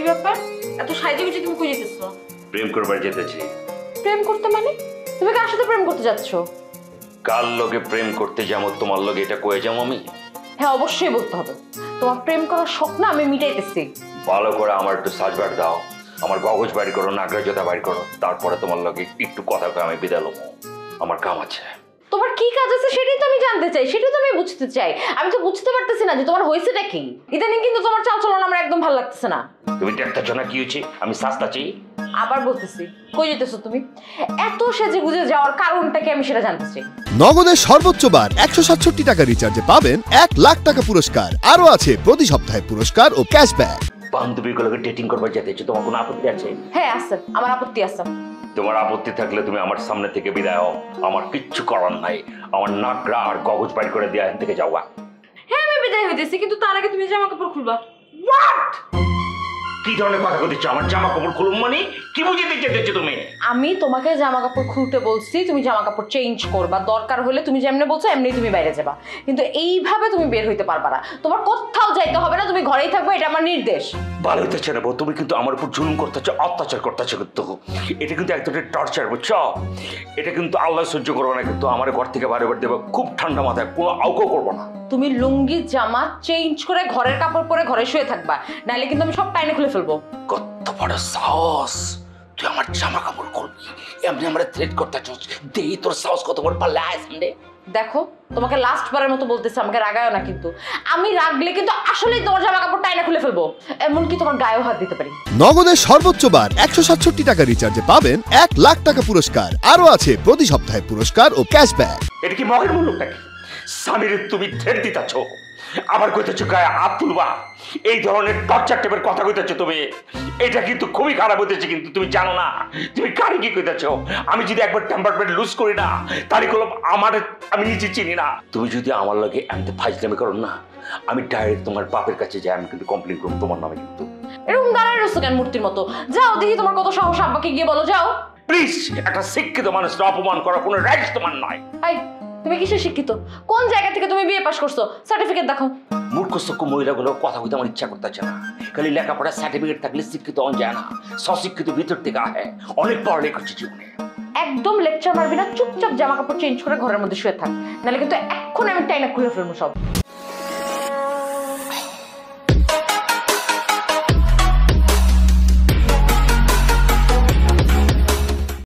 ব্যাপার? এত সাইজে গুজে তুমি কই যেতেছো? প্রেম করবার যেতেছি। প্রেম করতে মানে? তুমি কার সাথে প্রেম করতে যাচ্ছ? কার লগে প্রেম করতে যাবো তোমার লগে এটা কয়ে যাবো আমি? হ্যাঁ অবশ্যই বলতে হবে। তোমার প্রেম করার শখ না আমি মিটাইতেছি। ভালো করে আমার একটু সাজবার দাও, আমার কাগজ বাইর করো, নাগরাজতা বাইর করো, তারপরে তোমার লগে একটু কথা কয়ে আমি বিদায় লমো। আমার কাম আছে। তোমার কি কাজ আছে সেটাই তো আমি জানতে চাই, সেটাই তো আমি বুঝতে চাই। আমি তো বুঝতে পারতেছি না যে তোমার হয়েছেটা কি। ইদানিং কিন্তু তোমার চালচলন আমার একদম ভালো লাগতেছে না। তুমি দেখতেছ না কি হয়েছে? আমি সাজতাছি। আবার বলতেছি, কই যেতেছো তুমি? এত সেজে গুজে যাওয়ার কারণটা কি আমি সেটা জানতে চাই। নগদের সর্বোচ্চ বার 167 টাকা রিচার্জে পাবেন 1 লাখ টাকা পুরস্কার। আরো আছে প্রতি সপ্তাহে পুরস্কার ও ক্যাশব্যাক। বান্ধবীগুলোকে ডেটিং করবার যেতেছো, তোমার কোনো আপত্তি আছে? হ্যাঁ আছে, আমার আপত্তি আছে। তোমার আপত্তি থাকলে তুমি আমার সামনে থেকে বিদায় হও, আমার কিচ্ছু করার নাই। আমার নাকরা আর কাগজ বাইর করে দিয়ে এখান থেকে যাওয়া। হ্যাঁ আমি বিদায় হইতেছি, কিন্তু তার আগে তুমি জামা কাপড় খুলবা। হোয়াট? কি ধরনের কথা বলছো? আমার জামা কাপড় খুলুম মানে কি বুঝিয়ে দিচ্ছ তুমি? আমি তোমাকে জামা কাপড় খুলতে বলছি, তুমি জামা কাপড় চেঞ্জ করবা, দরকার হলে তুমি যেমনি বলছো এমনি তুমি বাইরে যাবা, কিন্তু এইভাবে তুমি বের হইতে পারবা না। তোমার কোথাও যাইতে হবে না, তুমি ঘরেই থাকবে, এটা আমার নির্দেশ। ভালো হইতেছে না বউ, তুমি কিন্তু আমার উপর জুলুম করতেছো, অত্যাচার করতেছো, কিন্তু এটা কিন্তু এক ধরনের টর্চার, বুঝছো? এটা কিন্তু আল্লাহ সহ্য করবো না, কিন্তু আমার ঘর থেকে বাইরে বের দেবো খুব ঠান্ডা মাথায়, কোনো আউকও করবো না। তুমি লুঙ্গি জামা চেঞ্জ করে ঘরের কাপড় পরে ঘরে শুয়ে থাকবা, নাহলে কিন্তু আমি সব টাইনে খুলে ফেলবো। কত বড় সাহস! তুই আমার জামা কাপড় খুলবি, এমনি আমরা থ্রেট করতেছ? দেই তোর সাহস কত বড়, পাল্লা সামনে। দেখো তোমাকে লাস্ট বারের মতো বলতেছি, আমাকে রাগায়ও না, কিন্তু আমি রাগলে কিন্তু আসলেই তোমার জামা কাপড় টাইনে খুলে ফেলবো, এমনকি তোমার গায়েও হাত দিতে পারি। নগদের সর্বোচ্চ বার 167 টাকা রিচার্জে পাবেন 1 লাখ টাকা পুরস্কার। আরো আছে প্রতি সপ্তাহে পুরস্কার ও ক্যাশব্যাক। এটা কি মগের মূল্য নাকি? স্বামীর তুমি থ্রেট দিতেছ, আবার কইতেছ গায়ে হাত তুলবা, এই ধরনের টর্চার টাইপের কথা কইতেছ তুমি। এটা কিন্তু খুবই খারাপ হইতেছে, কিন্তু তুমি জানো না তুমি কারে কি কইতেছ। আমি যদি একবার টেম্পারমেন্ট লুজ করি না, তাহলে কলম আমার, আমি নিজে চিনি না। তুমি যদি আমার লগে এমনি ফাইজলামি করো না, আমি ডাইরেক্ট তোমার বাপের কাছে যাই, আমি কিন্তু কমপ্লেন করব তোমার নামে। কিন্তু এরকম দাঁড়ায় রয়েছো কেন মূর্তির মতো? যাও দেখি তোমার কত সাহস, আব্বাকে গিয়ে বলো, যাও। প্লিজ, একটা শিক্ষিত মানুষকে অপমান করার কোনো রাইটস তোমার নাই। এই তুমি কিসে শিক্ষিত? কোন জায়গা থেকে তুমি বিএ পাস করছো? সার্টিফিকেট দেখো। মূর্খ সূক্ষ্ম মহিলাগুলো কথা বলতে আমার ইচ্ছা করতেছে না। খালি লেখাপড়া সার্টিফিকেট থাকলে শিক্ষিত হন যায় না, স্বশিক্ষিত ভিতর থেকে আহে। অনেক পড়ালেখা করছি জীবনে। একদম লেকচার মারবি না, চুপচাপ জামা কাপড় চেঞ্জ করে ঘরের মধ্যে শুয়ে থাক, নাহলে কিন্তু এখন আমি টাইনা খুলে ফেলবো সব।